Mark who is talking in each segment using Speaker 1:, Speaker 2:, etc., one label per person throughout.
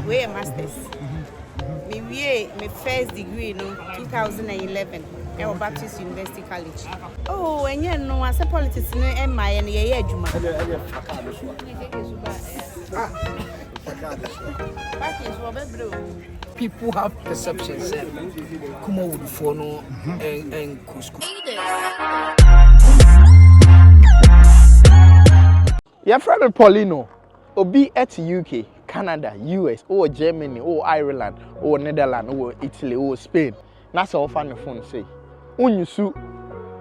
Speaker 1: we a masters. My first degree in 2011 at Baptist University College. Oh, and you know, as a politics, and my and yeah, Juma.
Speaker 2: People have perceptions. Kumawood for no and KNUST.
Speaker 3: Your friend Poleeno, Obi at UK, Canada, US, or Germany, or Ireland, or Netherlands, or Italy, or Spain. That's all fan the phone say. When you sue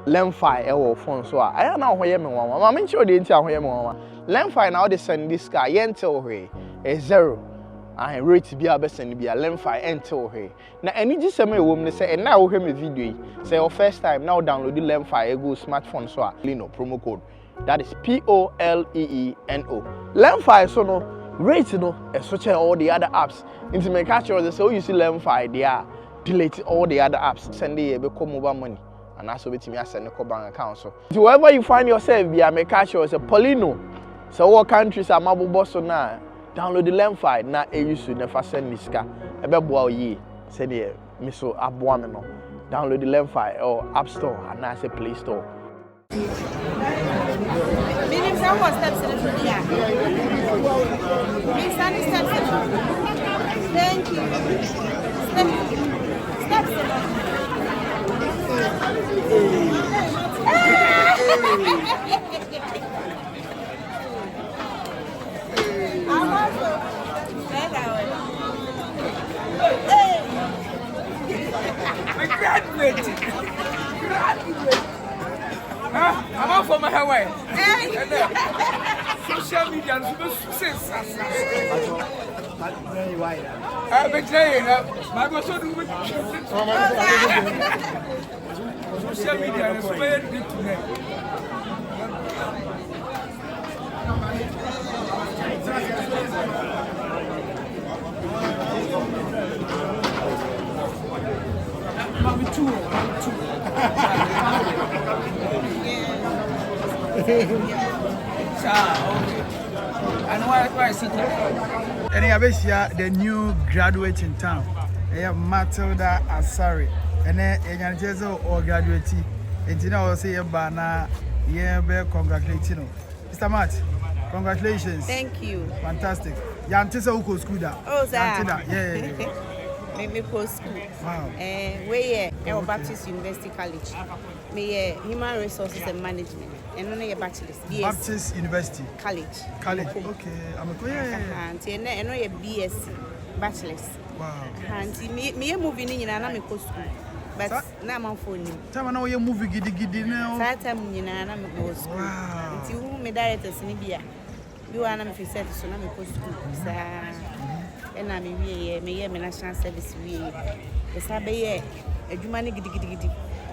Speaker 3: Lemfi or phone, so I don't know where you are. I'm sure they tell where you are. Lemfi now they send this guy, enter her a 0. I rate to be a best and be a Lemfi enter her. Now, any just a woman say, and now hear me video. Say, your first time now download the Lemfi, go smartphone, so Lino promo code. That is Poleeno. Lemfi so no rate no such all the other apps. Into my catcher they say oh you see Lemfi they are delete all the other apps. Send the become mobile money and that's what me send the bank account. So wherever you find yourself be a make catcher say Poleeno. So what countries are mobile boss now download the Lemfi na e use never send this car. Ebe boa ye say the me so aboa me no. Download the Lemfi or App Store and I say Play Store.
Speaker 1: Meaning some steps in the video. Means any steps in the Thank you. Steps in I'm also
Speaker 2: Graduate. I'm out for my Hawaii. Social media and success. I'm betraying. My boss will do it. Social media is very big today. Mommy too. And why is it?
Speaker 4: And the new graduate in town. Matilda Asare. And then or graduate. And you know, say Bana, congratulating. Mr. Matt, congratulations.
Speaker 1: Thank you.
Speaker 4: Fantastic. Yantisa Uko Skuda.
Speaker 1: Oh, sir.
Speaker 4: Yeah.
Speaker 1: Me post school.
Speaker 4: Wow.
Speaker 1: We at Baptist University College. Me Human Resources and Management. And only a bachelor's.
Speaker 4: Baptist University
Speaker 1: College.
Speaker 4: Okay. I'm a
Speaker 1: and a BSc bachelor's.
Speaker 4: Wow.
Speaker 1: And me moving in and I'm a post school. But now I'm for you.
Speaker 4: Time now you movie giddy now.
Speaker 1: That time in and I'm a post school.
Speaker 4: Wow.
Speaker 1: Until who me directors in India. You are not set so I'm a post school. And I'm a national service. Yes, I be a Jumani giddy.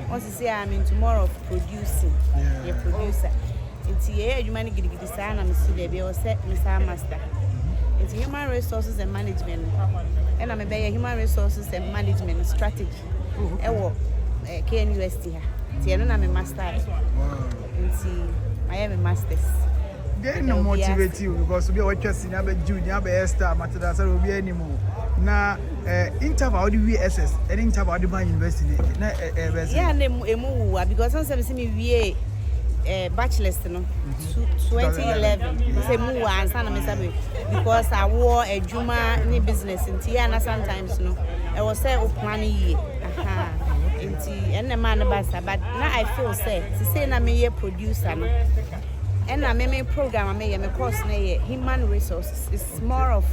Speaker 1: Once you say I'm in tomorrow of producing, a producer. It's a Jumani giddy sign. I'm a student, or set Mr. Master. It's human resources and management. And I'm a human resources and management strategy. KNUST here. I'm a master. I am a master's.
Speaker 4: They no motivate you because we are just in junior, Esther, Matilda Asare will be anymore. Now, interview the VSS and interview the university.
Speaker 1: Yeah, because some say me bachelor's no 2011. Say move and stand me because I wore a Juma ni business in Tiana sometimes no. I was say planning year. And the man basa, but now I feel say na me producer no. And I make program I make course na human resources. It's more of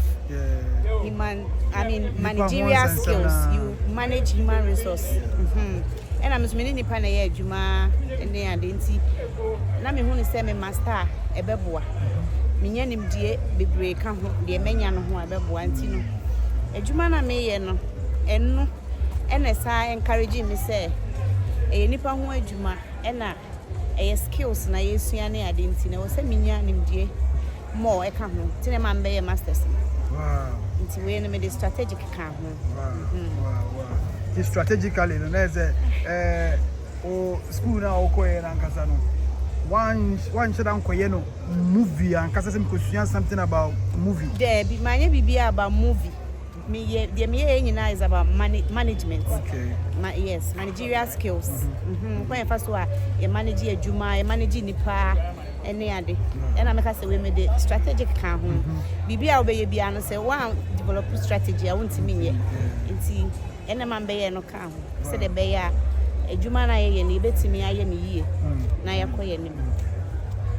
Speaker 1: managerial skills. You manage human resources. And I'm many nipa na ye adwuma ene adenti na me hu ni say me master ebeboa me nya nimdie bebre ka ho de menya no ho ebeboa anti no adwuma na me ye no enno ene sa encourage me say nipa ho adwuma ena skills na yesua na adenti na wo say me nya nimdie more e ka ho tine man be masters.
Speaker 4: Wow.
Speaker 1: Nti we no me the strategic ka ho.
Speaker 4: Wow. Strategically, no, there's school now, Oko and Ankasano. one shot ankoye no movie and kasa say me question something about movie.
Speaker 1: There be manye bibia about movie. Me nyina is about management.
Speaker 4: Okay.
Speaker 1: Yes, managerial skills. When first wa you manage adwuma, you manage nipa ene ade. And I make say we made the strategic kan ho. Bibia obeye bia no say one develop strategy I want me ye. Nti ene man beye no kan ho. Say the beye adwuma na ye ni betimi aye ni yie. Na yakoye ni.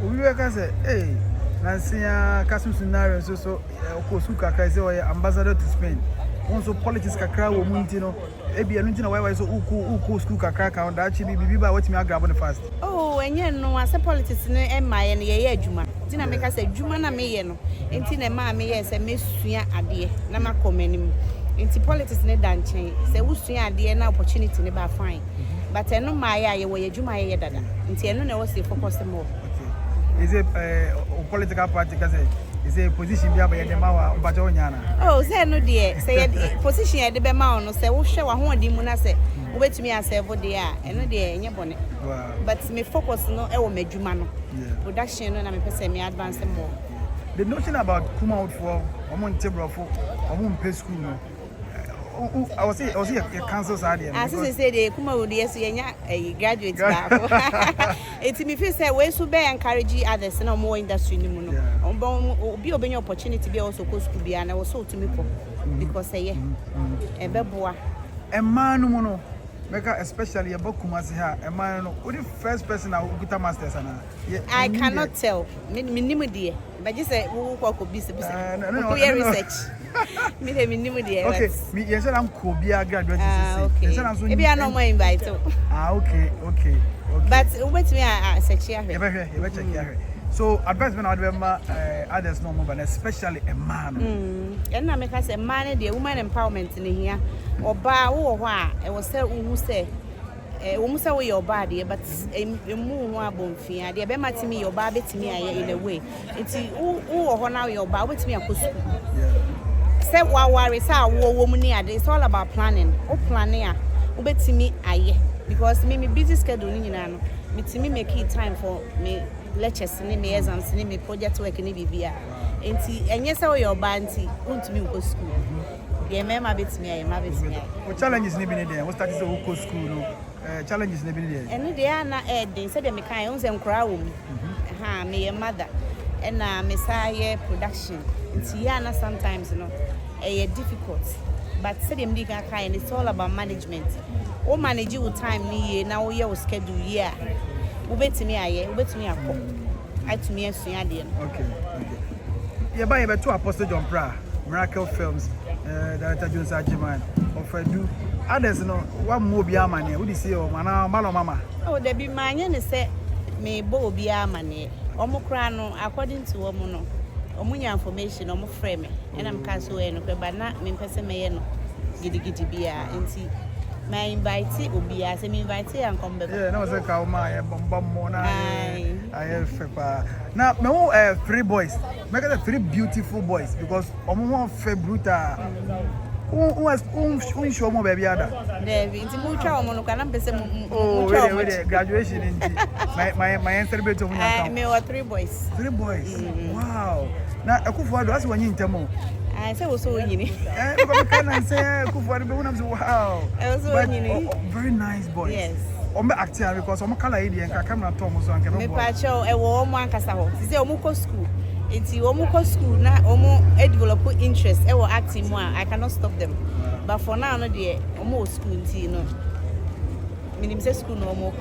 Speaker 4: We can say hey Nansia Kasim scenario so Okosu Kaka say we ambassador to Spain. Also politics kakra wo munti no ebi enu nti na why so uku school kakra ka on that chibi bibi what me grab on fast.
Speaker 1: Oh enye no ase politics no emma ye no ye adwuma. Nti na meka say adwuma na me ye no. Nti na ma me ye say mesua ade na makomanim. Nti politics ne dan chen say wusua ade na opportunity ne ba fine. But eno ma ye wo ye adwuma ye dada. Nti eno na wo say focus more.
Speaker 4: Is it a political party? Is a position be about Yamawa, but Onyana?
Speaker 1: Oh, say no, dear. Say position at the Bema, no say, we show a home dimuna say, wait to me and say, what they are, and no dear, and your bonnet. But me focus no, I will make you man. Production, and I'm person me advance more.
Speaker 4: The notion about Kumawood for Tebro for pay school. I was here a council's idea.
Speaker 1: As I say, the Kumawood, yes, a graduate. It's me feel say, we should be encouraging others no more industry. Be open your opportunity to be also close to be, and I was so to me because say, a beboa.
Speaker 4: A man, no, especially about Kumasi, a man, who the first person I will get a master's.
Speaker 1: I cannot tell. Minimum dear, but just say, who could be research. Me minimum dear.
Speaker 4: Okay, me yes, I'm Kobia graduate.
Speaker 1: Okay, maybe I know more invite.
Speaker 4: Okay.
Speaker 1: But wait me, I said, here.
Speaker 4: So, advancement, I remember others no more, but especially a man.
Speaker 1: And I make us a man, the woman empowerment in here, or bar or why, I was say, who say, almost away your body, but a moon bone fear. The Bema to me, your baby to me, in a way. It's who or now your bar with me, I could speak. Say, while worries are woman near, it's all about planning. Oh, planning, obey to me, because me busy schedule, you know, me make it time for me. Lectures in me exams in me project work in BBA. And yes, how your banty won't to me go school. The member bits me,
Speaker 4: what challenges never there? What started to go school? Challenges never there.
Speaker 1: And they are not they said they make own and crown. Me a mother and Messiah production. It's Yana sometimes, you know, a difficult. But said them dig kind, it's all about management. All manage you time near now your schedule year. Ubet me I to me as okay.
Speaker 4: Yeah, by about 2 Apostle John Pra, Miracle Films, Director Jones Ajiman, or do others know one more be money. Would you say, oh, Mama? Oh,
Speaker 1: there be mine and say, may bo be our money. Omocrano, according to Omono, Omunya information, Omo frame, and I'm cancel and but not me person may no giddy be and see. My invite will be as an invite and come back.
Speaker 4: Yeah, no, I call my bomb. I have now, no, 3 boys. Make it 3 beautiful boys because Omo Februta. Who show more baby?
Speaker 1: There is a mutual monocanum.
Speaker 4: Oh, graduation in my answer bit of
Speaker 1: me 3 boys.
Speaker 4: 3 boys. Wow. Now, I could for us when you tell me.
Speaker 1: I said, was so winning.
Speaker 4: Wow. Very nice boys.
Speaker 1: Yes.
Speaker 4: I'm acting because I'm a color and camera Thomas and can
Speaker 1: patch a warm one casaho. It's a Omuko school. It's Omuko school now, Omo develop interest. I will acting more. I cannot stop them. But for now, no dear, Omo school, you know. Minimum school no more.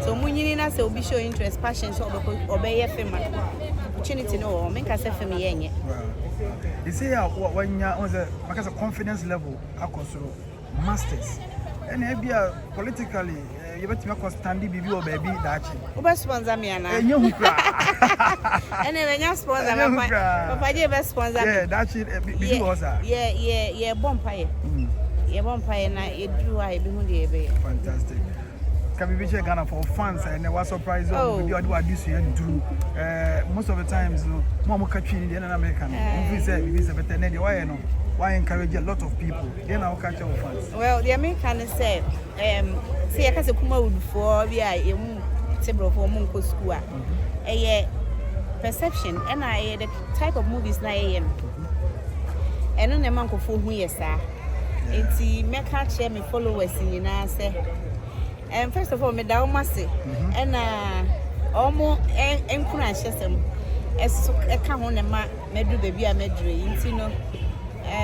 Speaker 1: So, Munina say, be show interest, passion, so obey a family. Opportunity no, make us a family.
Speaker 4: You see how when you on the because of confidence level, I consider masters. And maybe politically, you better make us standing baby or baby that.
Speaker 1: Who sponsor me now?
Speaker 4: And you cry.
Speaker 1: And when you sponsor, Papa, you best sponsor.
Speaker 4: Yeah, that's it. Baby was
Speaker 1: yeah, bonfire. Yeah, bonfire. Na you do I be who they
Speaker 4: fantastic. Can we be Ghana for fans and what surprise we do this year do most of the times you know more country in the American we say better why encourage a lot of people then our catch our fans.
Speaker 1: Well, the American say see I can say Kumawood for we are table for monko school a perception and I the type of movies na yen and no manko for who yes enti make share me followers nyina say and first of all me da o say and omo enkuna hyesem eso e ka ho ne ma medu baby a medre enti no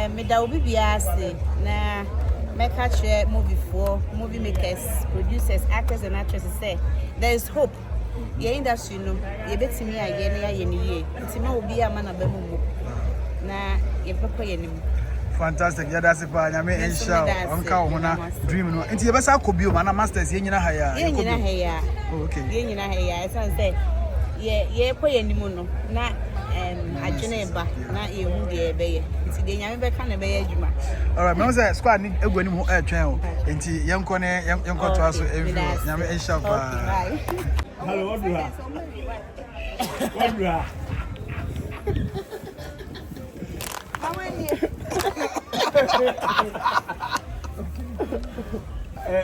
Speaker 1: me da obi bia say na make share movie makers, producers, actors and actresses say there is hope. Your industry no, you bet me again ye. It's me obi a man abemu. Na ye papa ye nim.
Speaker 4: Fantastic. Yeah, that's it. Nyame ensha onka ho na dream no. Enti ye besa akobio ma na masters ye nyina ha ya.
Speaker 1: Ye nyina ha ya.
Speaker 4: Okay.
Speaker 1: Ye nyina ha ya. Esan say ye kwa ye nim no. Na adwene ba na ye hu de be ye. Enti de nyame be ka na be ye adwuma.
Speaker 4: All right, me say squad ni egwani mu twen o. Enti yenko ne yenko to aso every nyame ensha ba.
Speaker 5: Hello, what do you have? What do you have?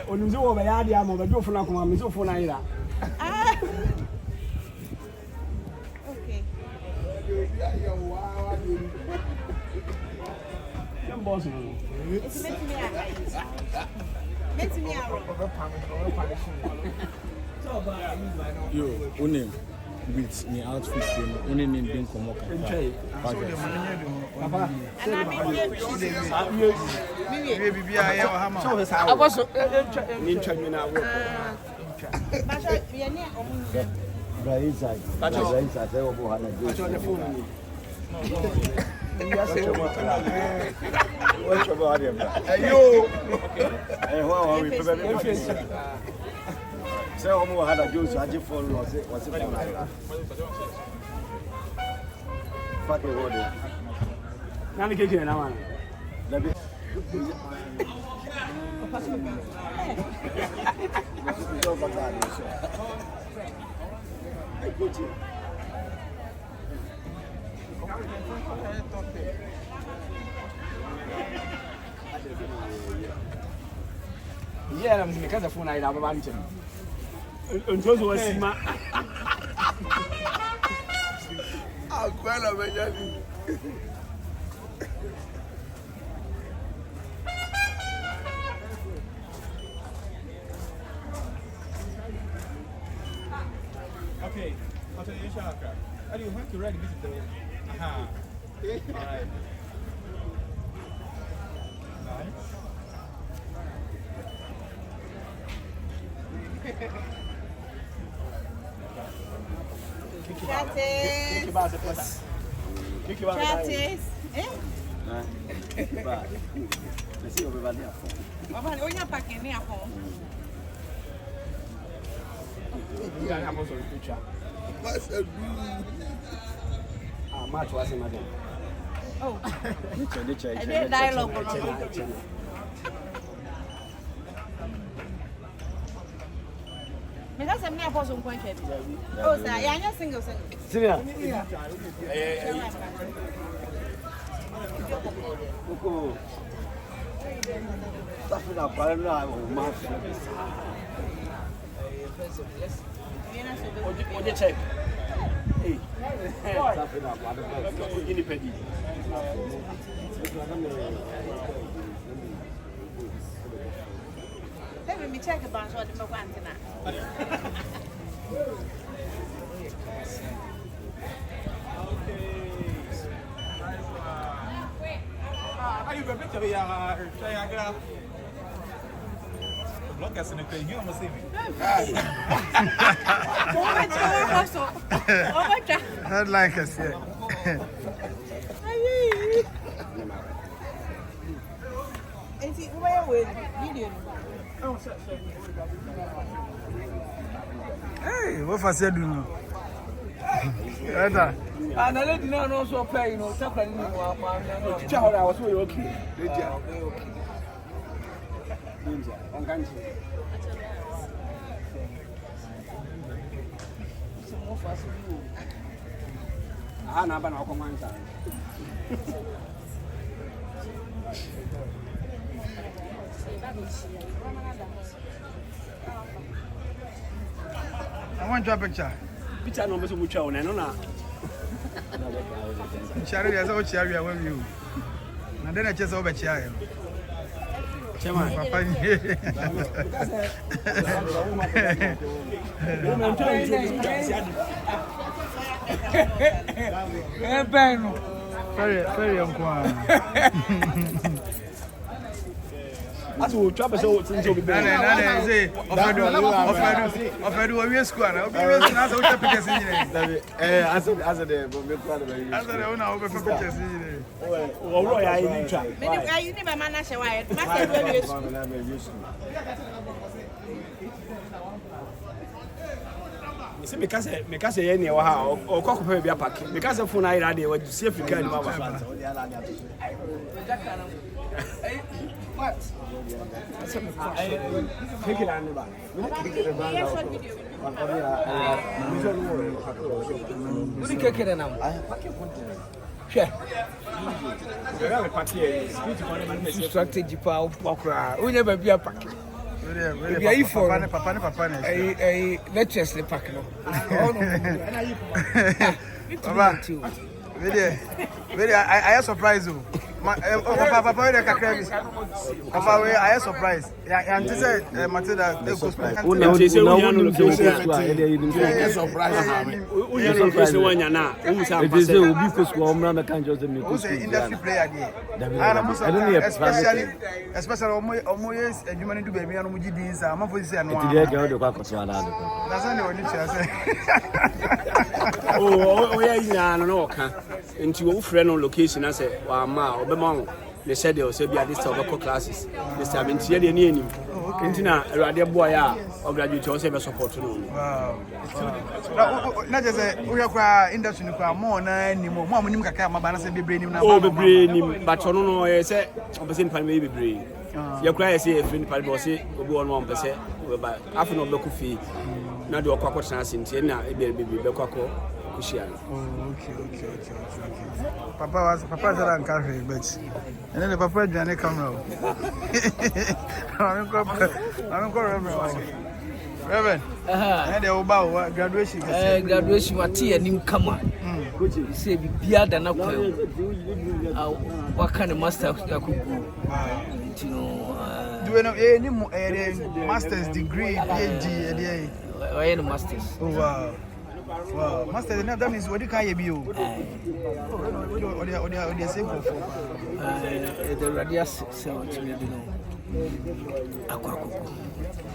Speaker 5: Onimzi wo be ya dia mo be do funa kuma mi so funa ira.
Speaker 1: Okay.
Speaker 5: Dem boss no.
Speaker 1: It's meant me a
Speaker 6: Yo, unim with me outfit, only in being Komoka.
Speaker 5: Papa,
Speaker 1: and I mean
Speaker 4: Bibi aye o ha ma.
Speaker 5: I was in charge now.
Speaker 1: but we are near
Speaker 7: Inside. Inside. They will go on the phone. What's about him?
Speaker 4: Yo.
Speaker 7: Hey, how we prepare? So, how had a juice? I just follow. What's it for? Fuck the water.
Speaker 5: Nani keke na wana. Yeah, I'm going to phone. I have a bunch of until you see my.
Speaker 7: I'm going to be
Speaker 8: okay. I'll tell you, Shaka. Are you going to ready visit the aha? All right.
Speaker 1: Chatis. Eh?
Speaker 7: Let's see everybody at home.
Speaker 1: Baba, onya packing me at home.
Speaker 5: Yeah, I'm also a picture. Match was in my day.
Speaker 1: Oh,
Speaker 7: Nature.
Speaker 1: I did dialogue. Because I'm near Possum Point. Oh, sir, I'm not single.
Speaker 5: Syria.
Speaker 7: Coco. Stuff it up. I don't know. I'm mad.
Speaker 5: What you check? Hey.
Speaker 7: Stuff it up.
Speaker 5: Independent.
Speaker 1: Let me check about what the one tonight.
Speaker 8: Are you going to be a look at the thing? You almost see me.
Speaker 4: Not like us yet.
Speaker 1: And see, where are we?
Speaker 4: Hey, what for said no? Eda.
Speaker 5: And I didn't know so pay, you know, chocolate. Child, I was really okay. I'm not going to
Speaker 4: want your picture.
Speaker 5: Picture no so much on no na.
Speaker 4: Share ya so share ya with you. Na then I just over share.
Speaker 5: Chama.
Speaker 4: Papa. Very
Speaker 5: As we trap so things will be better.
Speaker 4: No, say offered we school na. We na so take pictures here.
Speaker 7: As the but me proud of you.
Speaker 4: As the owner over pictures here.
Speaker 5: Oh, yeah, I need trap.
Speaker 1: You never manage a wire.
Speaker 5: Se me kase ye ne wa ha o kokopɛ bia park me kase phone ayi radio wa see Africa ni ba ba what take it on ba uri kekere na hwe strategy pa okra onye ba bia park
Speaker 4: Really, papa.
Speaker 5: Let's the pack no.
Speaker 4: Papa, really, I am surprised you. Papa, I am surprised. Yeah, and this is Matilda. Industry player especially human to baby and Mujidis. I'm not for this and that's only
Speaker 5: oh, yeah, no, into your friend on location. I say, wow, ma, Obama, they said they will say, be at this top classes. This time in Sierra Leone. Intina, a radio boy, or graduate, also support.
Speaker 4: Wow. Not just a industry more than more money. Mamma, be brain.
Speaker 5: Oh, be brain, but I don't know, I say, opposite maybe brain. Your cry, say, a friend, but say, go on 1%, but after no local fee. Now do a quack chance in Tiena, a baby, Bequaco.
Speaker 4: Oh, okay. Papa's around cafe, but and then the papa Johnny come out. I'm going Reverend, and the Oba graduation.
Speaker 2: Graduation, what tea and him come on. You say, be beard and what kind of master could you know?
Speaker 4: Do you know any master's degree, PhD?
Speaker 2: I am a master's.
Speaker 4: Oh, wow. Wow, master, that means what you can be you. Or the same
Speaker 2: the radius cell to me,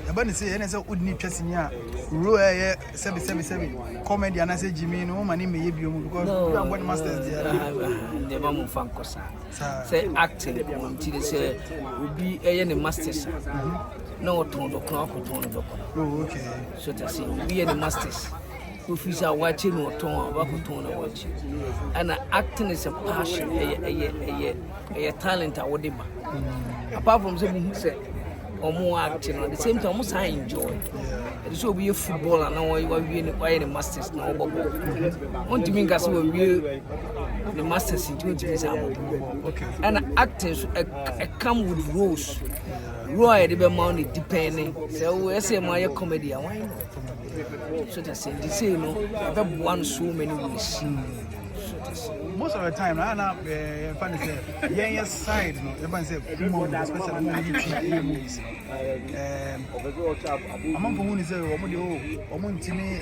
Speaker 4: about to say, and I said, would need trust in ya. Roy 777 comedy, and I said, Jimmy, no money may be because you are one master's there.
Speaker 2: The Mamu Fancosa say acting until they say would be a masters. No tone of clock or tone of
Speaker 4: oh, okay.
Speaker 2: So to say, be a masters. If you are watching or tone about tone of watching, and acting is a passion, a talent. I would apart from something who said or more acting at the same time, most I enjoy. It should be a footballer now. You are being a masters now. Want to make us will be the masters in 20 years.
Speaker 4: Okay,
Speaker 2: and actors come with rules. Roy, the money depending. So, I say, my comedy. Why not? So, I say, this is one so many ways.
Speaker 4: Most of the time, I know, funny say, yeah, side, everyone say, especially movies. Among whom is a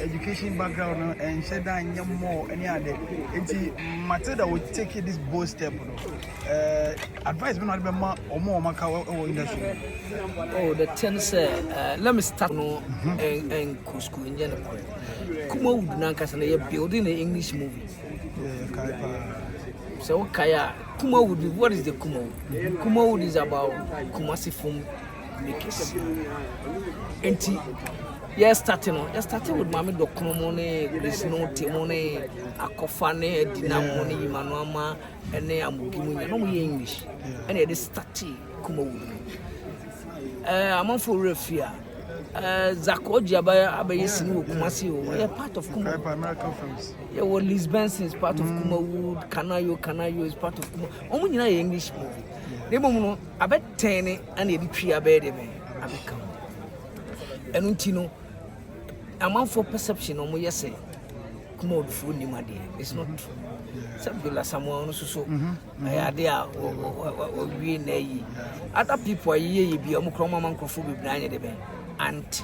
Speaker 4: education background and shed down more any other. Matilda would take this bold step. Advice will not be more or more industry.
Speaker 2: Oh, the 10 say, let me start and Cusco in general. Kumawood Nankas and they are building an English movie. So, Kaya, Kumawood, what is the Kumawood? Kumawood is about Kumasi film makers. And yes, starting with Mammy Dokumone, there's no Timone, Akofane, Dinamoni, Manama, and they are giving no English. And it is starting Kumawood. I'm on for Refia. Zakoji Abayesinu Kumasi, we are part of Kumawood. Yeah, well, Liz Benson is part of Kumawood, Kanayo is part of Kumawood. Only in English movie. They mono a bet 10 and a tree a bed. And Untino amount for perception on my say Kumawood food ni made it's not true sabula someone so I had there we nay other people ye bi am kroma man krofo bi na de ben anti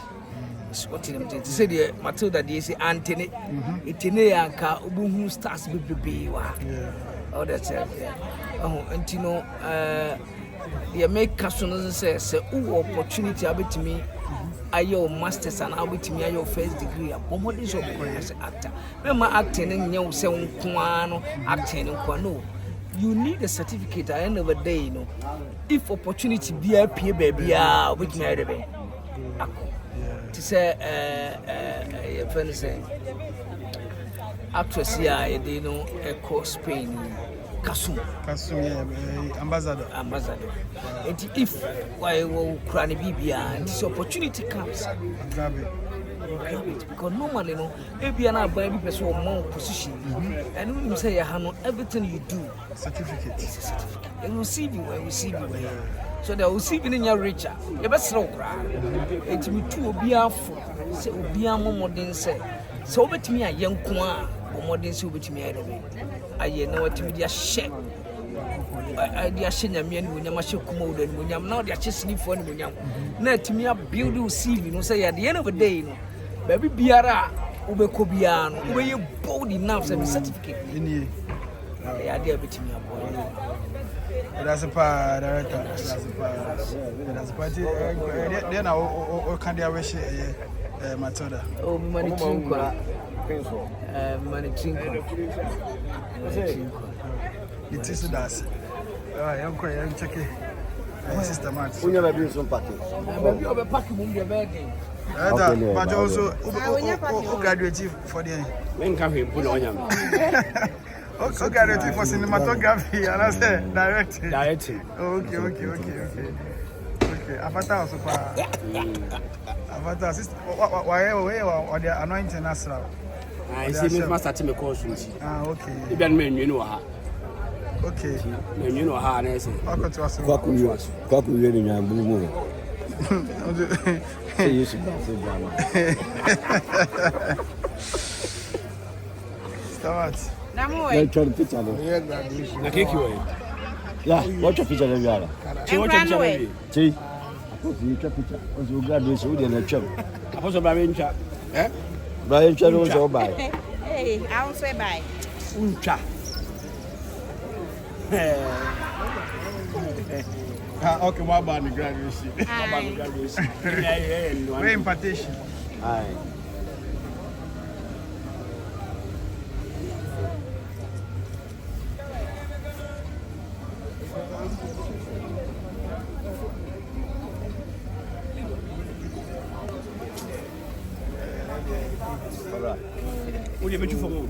Speaker 2: what him to say the Matilda dey say anti itine yanka obuhu stars bi wa oh that's it anti no the make customers say opportunity abetimi ayo masters and abetimi ayo first degree abomodi so be actor remember acting nya say nko no acting nko no you need a certificate at the end of the day you know if opportunity be appear baby which may be to say your friend say actress here you know eco Spain Kasum
Speaker 4: ambassador
Speaker 2: and if why will cranny bibia and this opportunity comes
Speaker 4: grab it
Speaker 2: because normally no maybe an buy person or more position and when you say everything you do
Speaker 4: certificate
Speaker 2: and receive you so they will receive in your richer you best slow cry it me too be afo say obi amodin say so bet me a yanko a omodin say obet me aye na what me dia share I dia shenya me ani munyam ahye Kumawood ani munyam na dia ahye snifo ani munyam na timi a build CV no say at the end of the day no baby biara ubeko bia no ube ye bold enough say certificate
Speaker 4: ini
Speaker 2: ya dia betimi abo
Speaker 4: that's a part director that's a party then I can dia wish Matilda
Speaker 2: oh money trinko money trinko
Speaker 4: it is that I'm checking sister Matt
Speaker 7: Unya baby some package.
Speaker 2: Baby obe pack mum dia begging.
Speaker 4: But also graduate for the
Speaker 5: men come here put on him.
Speaker 4: Okay, graduate for cinematography and I say directing. Okay. Avatar also Avatar sister why or the anointing Nasra.
Speaker 5: I see me must start me course.
Speaker 4: Okay.
Speaker 5: Even men you know her.
Speaker 4: Okay.
Speaker 5: You know how I say.
Speaker 7: Kwaku yeni nyambumu. Say you should not say drama.
Speaker 4: Start.
Speaker 7: Let's try the picture.
Speaker 5: Na keki wewe.
Speaker 7: Yeah, watch a picture of Yara.
Speaker 5: Watch a picture baby.
Speaker 7: See? You try picture. As you graduate, so you na chum.
Speaker 5: Apostle Brian Cha.
Speaker 7: Brian Cha was all by.
Speaker 1: Hey, I will say bye.
Speaker 5: Uncha.
Speaker 4: Okay, what about the graduation? Where impartation?
Speaker 7: Aye.
Speaker 5: Alright. What do you make you for more?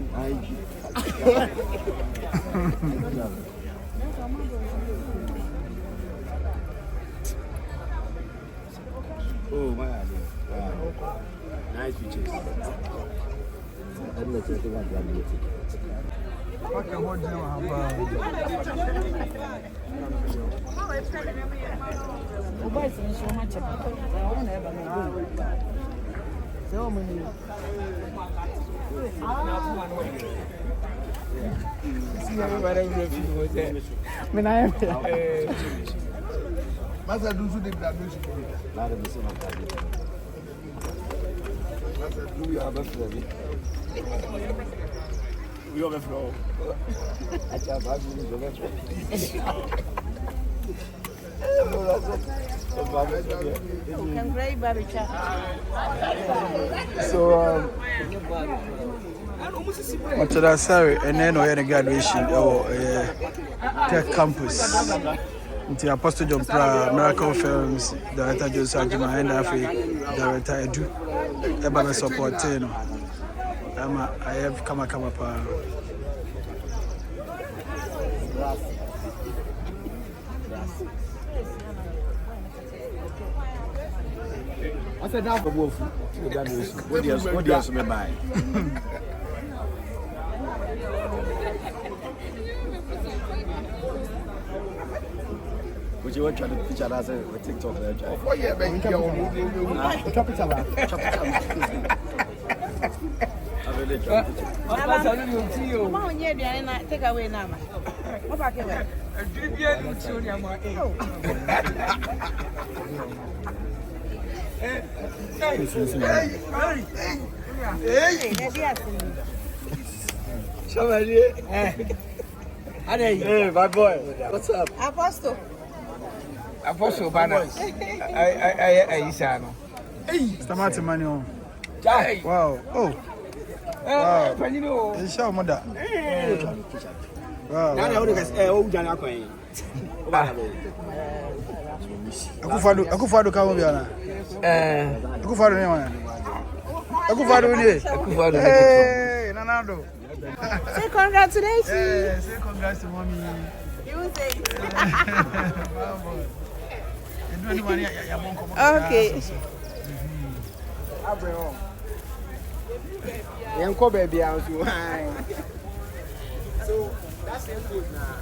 Speaker 5: Oh my God. Wow. Nice pictures.
Speaker 7: I'm not taking one graduate.
Speaker 4: Okay, what do you have? Masa do so the graduation.
Speaker 7: Nada me se mata. Masa do you have a flow?
Speaker 5: We have a flow.
Speaker 7: Acha ba do you have
Speaker 1: Can great baby chat.
Speaker 4: So Matilda Asare and then we had a graduation Tech Campus. Into Apostle John Pra, Miracle Films, Director Joseph Ajima, and Afi, Director Edu, Ebama support, I have come up.
Speaker 7: I said now for both. What do you buy? Would you want to try to picture as a TikTok?
Speaker 4: Oh, yeah, baby.
Speaker 1: Come on, yeah, take away now. What back away?
Speaker 7: Hey, my boy. What's up?
Speaker 4: Apostle Banner. I Isano. Mr. Martin Manuel. Wow. Oh. Wow. It's your mother. Wow.
Speaker 5: Now I want to say, oh, Jana Queen.
Speaker 4: Akufado Kamobiana. Akufado Neman. Akufado Nye. Hey, Nanado.
Speaker 1: Say congratulations.
Speaker 4: Say congrats to mommy.
Speaker 1: You say
Speaker 4: Okay.
Speaker 5: Yanko baby, I was so that's it now.